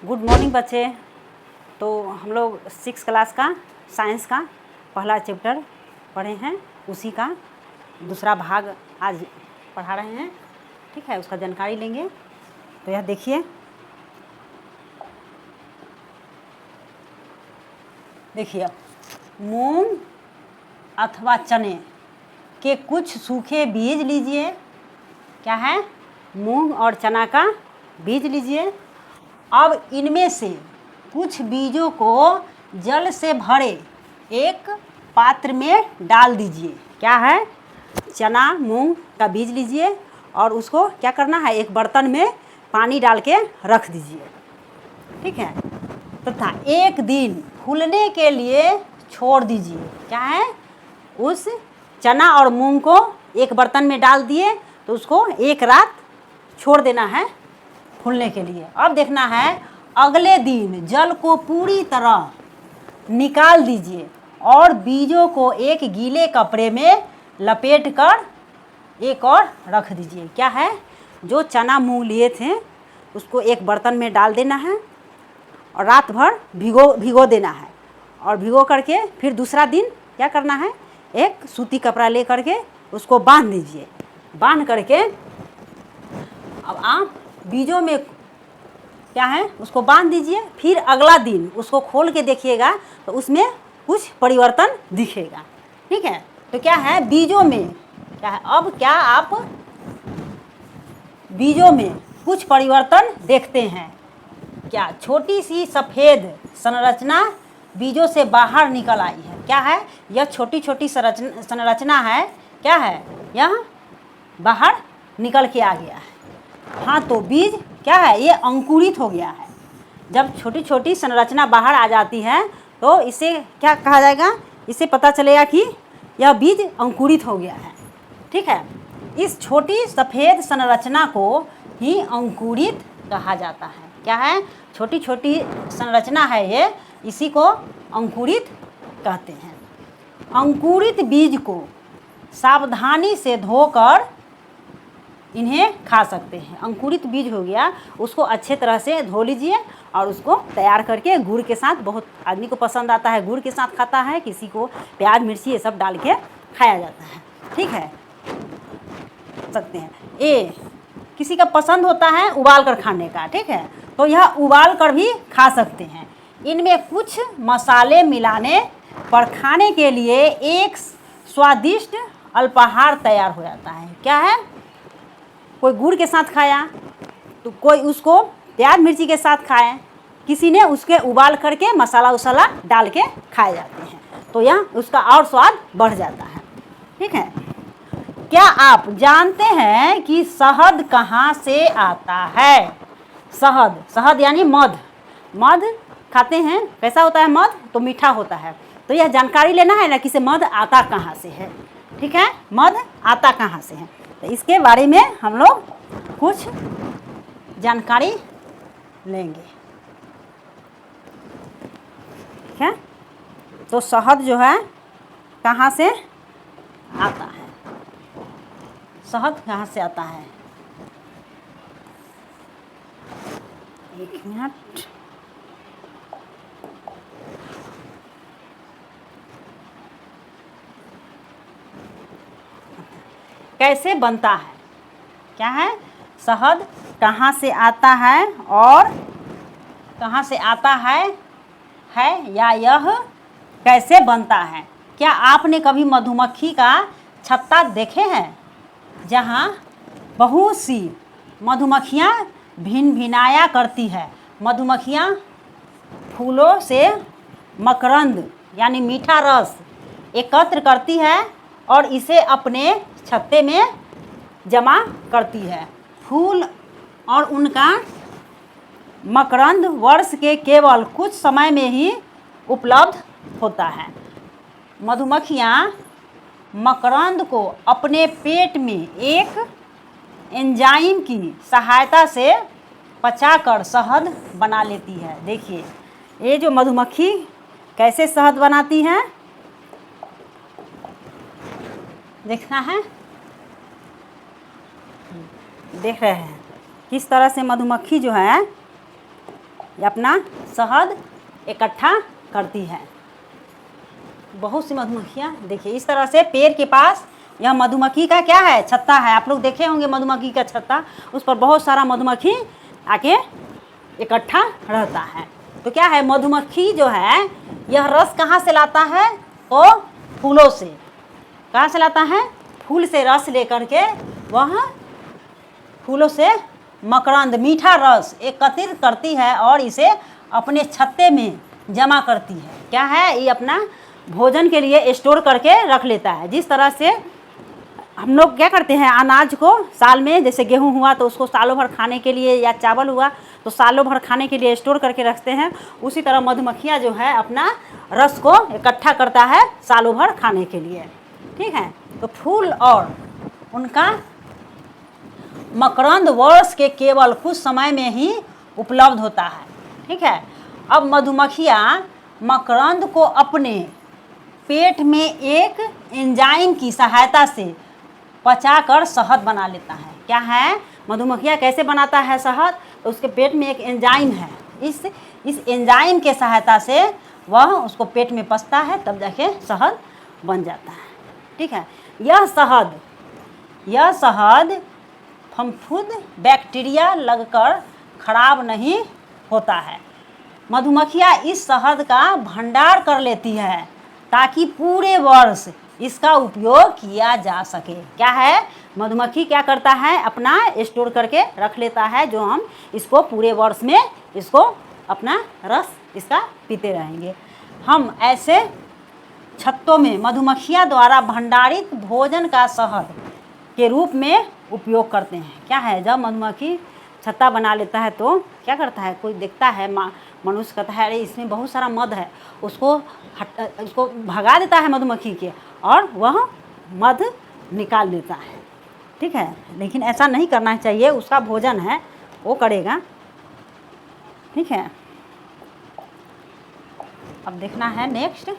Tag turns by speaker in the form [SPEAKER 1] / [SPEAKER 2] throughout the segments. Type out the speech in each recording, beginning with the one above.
[SPEAKER 1] Good morning बच्चे। तो हम लोग 6 क्लास का साइंस का पहला चैप्टर पढ़े हैं, उसी का दूसरा भाग आज पढ़ा रहे हैं। ठीक है, उसका जानकारी लेंगे। तो यह देखिए, मूंग अथवा चने के कुछ सूखे बीज लीजिए। क्या है? मूंग और चना का बीज लीजिए। अब इनमें से कुछ बीजों को जल से भरे एक पात्र में डाल दीजिए। क्या है? चना मूंग का बीज लीजिए और उसको क्या करना है, एक बर्तन में पानी डाल के रख दीजिए। ठीक है, तथा एक दिन फूलने के लिए छोड़ दीजिए। क्या है? उस चना और मूंग को एक बर्तन में डाल दिए तो उसको एक रात छोड़ देना है फूलने के लिए। अब देखना है, अगले दिन जल को पूरी तरह निकाल दीजिए और बीजों को एक गीले कपड़े में लपेट कर एक और रख दीजिए। क्या है? जो चना मूंग लिए थे उसको एक बर्तन में डाल देना है और रात भर भिगो देना है। और भिगो करके फिर दूसरा दिन क्या करना है, एक सूती कपड़ा ले करके उसको बांध दीजिए। बांध करके अब आप बीजों में क्या है, उसको बांध दीजिए। फिर अगला दिन उसको खोल के देखिएगा तो उसमें कुछ परिवर्तन दिखेगा। ठीक है, तो क्या है, बीजों में क्या है, अब क्या आप बीजों में कुछ परिवर्तन देखते हैं। क्या? छोटी सी सफ़ेद संरचना बीजों से बाहर निकल आई है। क्या है? यह छोटी छोटी संरचना है। क्या है? यह बाहर निकल के आ गया है। हाँ, तो बीज क्या है, ये अंकुरित हो गया है। जब छोटी छोटी संरचना बाहर आ जाती है तो इसे क्या कहा जाएगा, इससे पता चलेगा कि यह बीज अंकुरित हो गया है। ठीक है, इस छोटी सफ़ेद संरचना को ही अंकुरित कहा जाता है। क्या है? छोटी छोटी संरचना है ये, इसी को अंकुरित कहते हैं। अंकुरित बीज को सावधानी से धोकर इन्हें खा सकते हैं। अंकुरित बीज हो गया, उसको अच्छे तरह से धो लीजिए और उसको तैयार करके गुड़ के साथ, बहुत आदमी को पसंद आता है, गुड़ के साथ खाता है, किसी को प्याज मिर्ची ये सब डाल के खाया जाता है। ठीक है, सकते हैं। ये किसी का पसंद होता है उबाल कर खाने का। ठीक है, तो यह उबाल कर भी खा सकते हैं। इनमें कुछ मसाले मिलाने पर खाने के लिए एक स्वादिष्ट अल्पाहार तैयार हो जाता है। क्या है? कोई गुड़ के साथ खाया तो कोई उसको प्याज मिर्ची के साथ खाए, किसी ने उसके उबाल करके मसाला उसाला डाल के खाए जाते हैं, तो यह उसका और स्वाद बढ़ जाता है। ठीक है, क्या आप जानते हैं कि शहद कहाँ से आता है? शहद, शहद यानी मध। मध खाते हैं, कैसा होता है मध? तो मीठा होता है। तो यह जानकारी लेना है ना कि से मध आता कहाँ से है। ठीक है, मध आता कहाँ से है, तो इसके बारे में हम लोग कुछ जानकारी लेंगे। ठीक है, तो शहद जो है कहाँ से आता है, शहद कहाँ से आता है? एक मिनट। कैसे बनता है? क्या है? शहद कहाँ से आता है और कहाँ से आता है या यह कैसे बनता है? क्या आपने कभी मधुमक्खी का छत्ता देखे हैं, जहाँ बहुत सी मधुमक्खियाँ भिन भिनाया करती है? मधुमक्खियाँ फूलों से मकरंद यानी मीठा रस एकत्र करती है और इसे अपने छत्ते में जमा करती है। फूल और उनका मकरंद वर्ष के केवल कुछ समय में ही उपलब्ध होता है। मधुमक्खियाँ मकरंद को अपने पेट में एक एंजाइम की सहायता से पचाकर शहद बना लेती है। देखिए, ये जो मधुमक्खी कैसे शहद बनाती है, देखना है, देख रहे हैं किस तरह से मधुमक्खी जो है ये अपना शहद इकट्ठा करती है। बहुत सी मधुमक्खियाँ देखिए इस तरह से पेड़ के पास यह मधुमक्खी का क्या है, छत्ता है। आप लोग देखे होंगे मधुमक्खी का छत्ता, उस पर बहुत सारा मधुमक्खी आके इकट्ठा रहता है। तो क्या है, मधुमक्खी जो है यह रस कहाँ से लाता है, तो फूलों से। कहाँ से लाता है, फूल से रस लेकर के वह फूलों से मकरंद मीठा रस एकत्रित करती है और इसे अपने छत्ते में जमा करती है। क्या है, ये अपना भोजन के लिए स्टोर करके रख लेता है। जिस तरह से हम लोग क्या करते हैं, अनाज को साल में, जैसे गेहूं हुआ तो उसको सालों भर खाने के लिए, या चावल हुआ तो सालों भर खाने के लिए स्टोर करके रखते हैं, उसी तरह मधुमक्खियाँ जो है अपना रस को इकट्ठा करता है सालों भर खाने के लिए। ठीक है, तो फूल और उनका मकरंद वर्ष के केवल कुछ समय में ही उपलब्ध होता है। ठीक है, अब मधुमक्खियाँ मकरंद को अपने पेट में एक एंजाइम की सहायता से पचाकर शहद बना लेता है। क्या है, मधुमक्खियाँ कैसे बनाता है शहद, तो उसके पेट में एक एंजाइम है, इस एंजाइम के सहायता से वह उसको पेट में पचता है, तब जाके शहद बन जाता है। ठीक है, यह शहद फफूंद बैक्टीरिया लगकर खराब नहीं होता है। मधुमक्खियाँ इस शहद का भंडार कर लेती है ताकि पूरे वर्ष इसका उपयोग किया जा सके। क्या है, मधुमक्खी क्या करता है, अपना स्टोर करके रख लेता है, जो हम इसको पूरे वर्ष में इसको अपना रस इसका पीते रहेंगे। हम ऐसे छत्तों में मधुमक्खियाँ द्वारा भंडारित भोजन का शहद के रूप में उपयोग करते हैं। क्या है, जब मधुमक्खी छत्ता बना लेता है तो क्या करता है, कोई देखता है, मनुष्य कहता है अरे इसमें बहुत सारा मध है, उसको भगा देता है मधुमक्खी के, और वह मध निकाल देता है। ठीक है, लेकिन ऐसा नहीं करना चाहिए, उसका भोजन है वो करेगा। ठीक है, अब देखना है नेक्स्ट।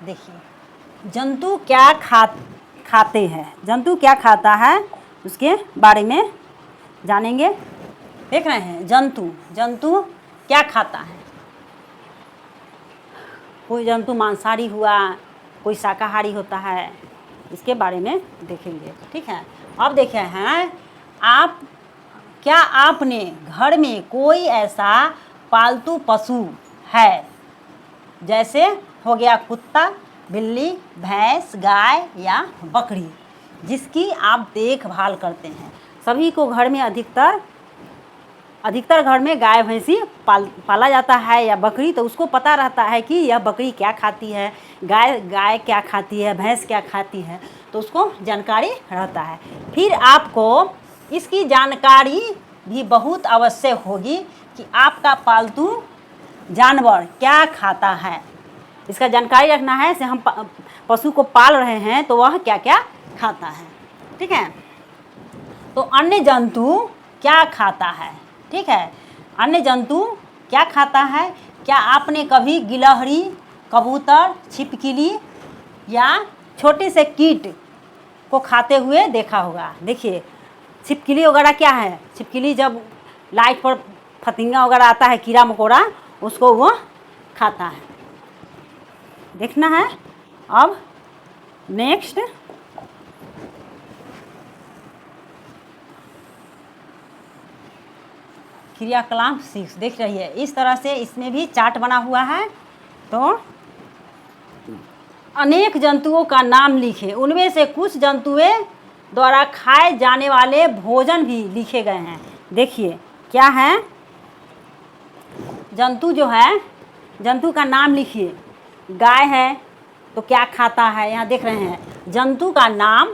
[SPEAKER 1] देखिए जंतु क्या खाते हैं, जंतु क्या खाता है उसके बारे में जानेंगे। देख रहे हैं जंतु क्या खाता है। कोई जंतु मांसाहारी हुआ, कोई शाकाहारी होता है, इसके बारे में देखेंगे। ठीक है, अब देखे हैं क्या आपने घर में कोई ऐसा पालतू पशु है, जैसे हो गया कुत्ता, बिल्ली, भैंस, गाय या बकरी, जिसकी आप देखभाल करते हैं। सभी को घर में अधिकतर घर में गाय भैंसी पाला जाता है या बकरी, तो उसको पता रहता है कि यह बकरी क्या खाती है, गाय क्या खाती है, भैंस क्या खाती है, तो उसको जानकारी रहता है। फिर आपको इसकी जानकारी भी बहुत आवश्यक होगी कि आपका पालतू जानवर क्या खाता है। इसका जानकारी रखना है, से हम पशु को पाल रहे हैं तो वह क्या क्या खाता है। ठीक है, तो अन्य जंतु क्या खाता है। ठीक है, अन्य जंतु क्या खाता है। क्या आपने कभी गिलहरी, कबूतर, छिपकली या छोटे से कीट को खाते हुए देखा होगा। देखिए छिपकली वगैरह क्या है, छिपकली जब लाइट पर फतिंगा वगैरह आता है, कीड़ा मकोड़ा, उसको वो खाता है। देखना है अब नेक्स्ट। क्रियाकलाप 6 देख रही है, इस तरह से इसमें भी चार्ट बना हुआ है। तो अनेक जंतुओं का नाम लिखे, उनमें से कुछ जंतुओं द्वारा खाए जाने वाले भोजन भी लिखे गए हैं। देखिए क्या है, जंतु जो है, जंतु का नाम लिखिए। गाय है तो क्या खाता है, यहाँ देख रहे हैं जंतु का नाम।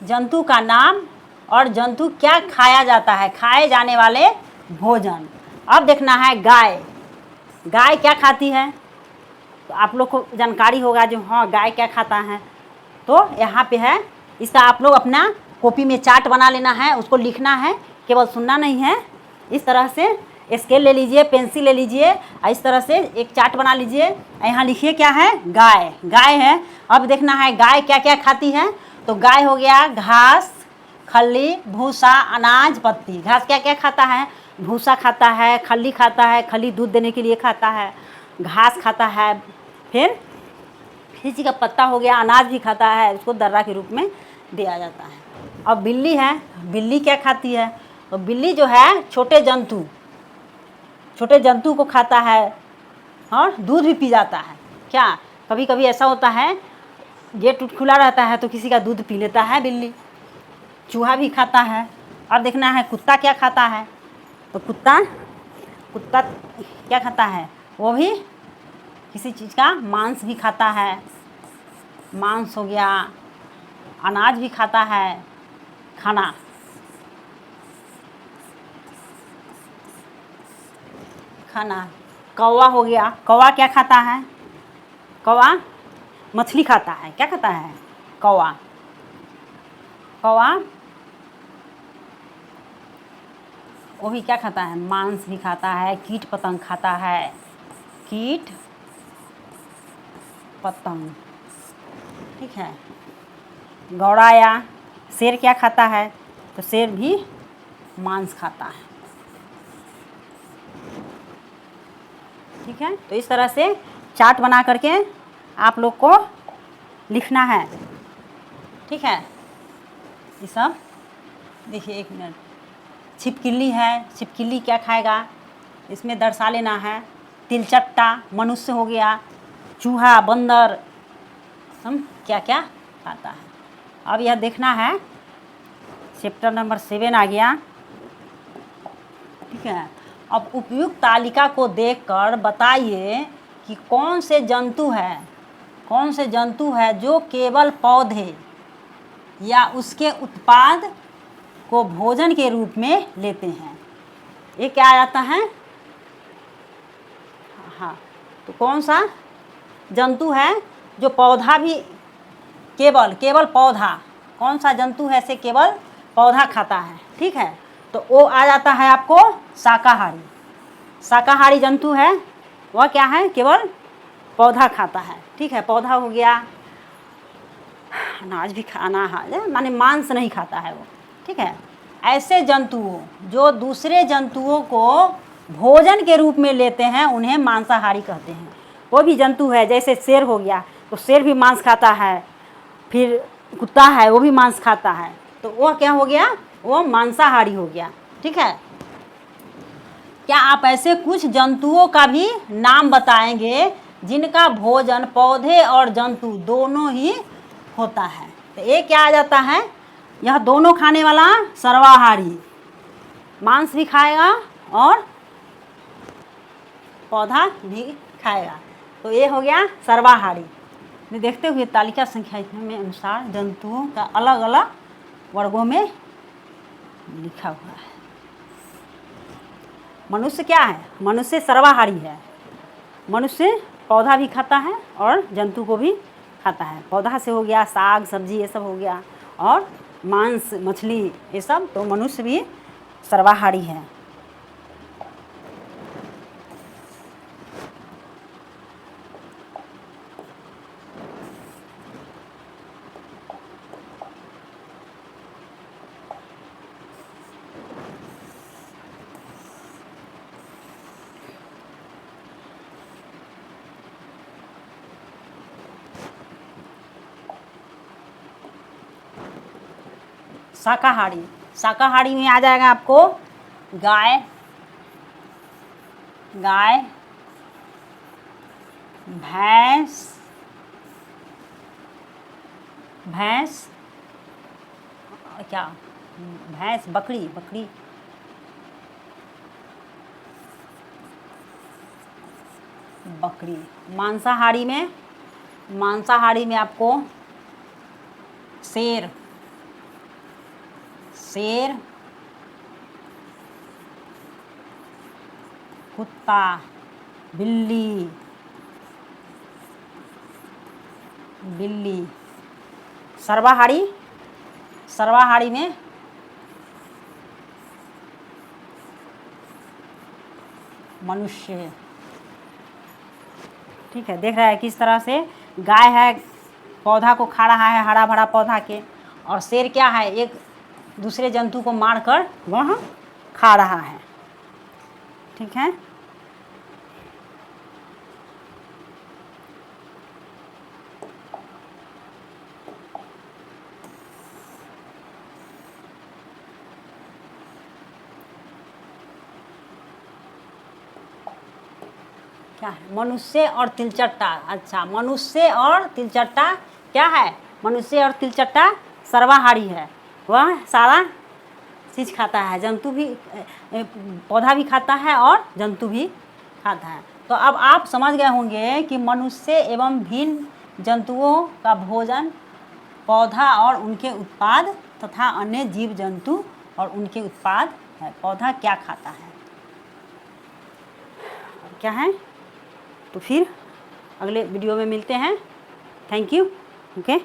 [SPEAKER 1] जंतु का नाम और जंतु क्या खाया जाता है, खाए जाने वाले भोजन। अब देखना है गाय, गाय क्या खाती है, तो आप लोग को जानकारी होगा जो हाँ गाय क्या खाता है। तो यहाँ पे है, इसका आप लोग अपना कॉपी में चार्ट बना लेना है, उसको लिखना है, केवल सुनना नहीं है। इस तरह से स्केल ले लीजिए, पेंसिल ले लीजिए, इस तरह से एक चार्ट बना लीजिए। यहाँ लिखिए क्या है, गाय, गाय है। अब देखना है गाय क्या क्या खाती है, तो गाय हो गया घास, खल्ली, भूसा, अनाज, पत्ती। घास क्या क्या खाता है? भूसा खाता है, खल्ली खाता है, खल्ली दूध देने के लिए खाता है, घास खाता है, फिर किसी का पत्ता हो गया, अनाज भी खाता है, उसको दर्रा के रूप में दिया जाता है। अब बिल्ली है, बिल्ली क्या खाती है? तो बिल्ली जो है छोटे जंतु को खाता है और दूध भी पी जाता है। क्या कभी कभी ऐसा होता है गेट खुला रहता है तो किसी का दूध पी लेता है बिल्ली। चूहा भी खाता है। और देखना है कुत्ता क्या खाता है। तो कुत्ता क्या खाता है? वो भी किसी चीज़ का मांस भी खाता है। मांस हो गया, अनाज भी खाता है, खाना। कौवा हो गया, कौवा क्या खाता है? कौवा मछली खाता है। क्या खाता है कौवा? वो भी क्या खाता है? मांस भी खाता है, कीट पतंग खाता है, कीट पतंग। ठीक है। गौड़ा या शेर क्या खाता है? तो शेर भी मांस खाता है। ठीक है। तो इस तरह से चार्ट बना करके आप लोग को लिखना है। ठीक है। ये सब देखिए, एक मिनट। छिपकली है, छिपकली क्या खाएगा? इसमें दर्शा लेना है। तिलचट्टा मनुष्य हो गया, चूहा, बंदर, हम क्या क्या खाता है। अब यह देखना है, चैप्टर नंबर 7 आ गया। ठीक है। अब उपयुक्त तालिका को देखकर बताइए कि कौन से जंतु है जो केवल पौधे या उसके उत्पाद को भोजन के रूप में लेते हैं। ये क्या आ जाता है? हाँ, तो कौन सा जंतु है जो पौधा भी केवल पौधा, कौन सा जंतु है से केवल पौधा खाता है? ठीक है। तो वो आ जाता है आपको शाकाहारी जंतु है। वह क्या है? केवल पौधा खाता है। ठीक है। पौधा हो गया, अनाज भी खाना है, माने मांस नहीं खाता है वो। ठीक है। ऐसे जंतुओं जो दूसरे जंतुओं को भोजन के रूप में लेते हैं उन्हें मांसाहारी कहते हैं। वो भी जंतु है, जैसे शेर हो गया, तो शेर भी मांस खाता है। फिर कुत्ता है, वो भी मांस खाता है। तो वो क्या हो गया? वो मांसाहारी हो गया। ठीक है। क्या आप ऐसे कुछ जंतुओं का भी नाम बताएंगे जिनका भोजन पौधे और जंतु दोनों ही होता है? तो ये क्या आ जाता है? यह दोनों खाने वाला सर्वाहारी, मांस भी खाएगा और पौधा भी खाएगा। तो ये हो गया सर्वाहारी। देखते हुए तालिका संख्या में अनुसार जंतुओं का अलग अलग वर्गों में लिखा हुआ है। मनुष्य क्या है? मनुष्य सर्वाहारी है। मनुष्य पौधा भी खाता है और जंतु को भी खाता है। पौधा से हो गया साग सब्जी, ये सब हो गया, और मांस मछली, ये सब। तो मनुष्य भी सर्वाहारी है। शाकाहारी में आ जाएगा आपको गाय, भैंस, बकरी। मांसाहारी में आपको शेर, कुत्ता, बिल्ली। सर्वाहारी में मनुष्य। ठीक है। देख रहा है किस तरह से गाय है, पौधा को खा रहा है, हरा भरा पौधा के, और शेर क्या है, एक दूसरे जंतु को मारकर वह खा रहा है। ठीक है, क्या है, मनुष्य और तिलचट्टा। अच्छा, मनुष्य और तिलचट्टा क्या है, मनुष्य और तिलचट्टा सर्वाहारी है, वह सारा चीज़ खाता है, जंतु भी, पौधा भी खाता है और जंतु भी खाता है। तो अब आप समझ गए होंगे कि मनुष्य एवं भिन्न जंतुओं का भोजन, पौधा और उनके उत्पाद तथा अन्य जीव जंतु और उनके उत्पाद है। पौधा क्या खाता है, क्या है। तो फिर अगले वीडियो में मिलते हैं। Thank you. ओके।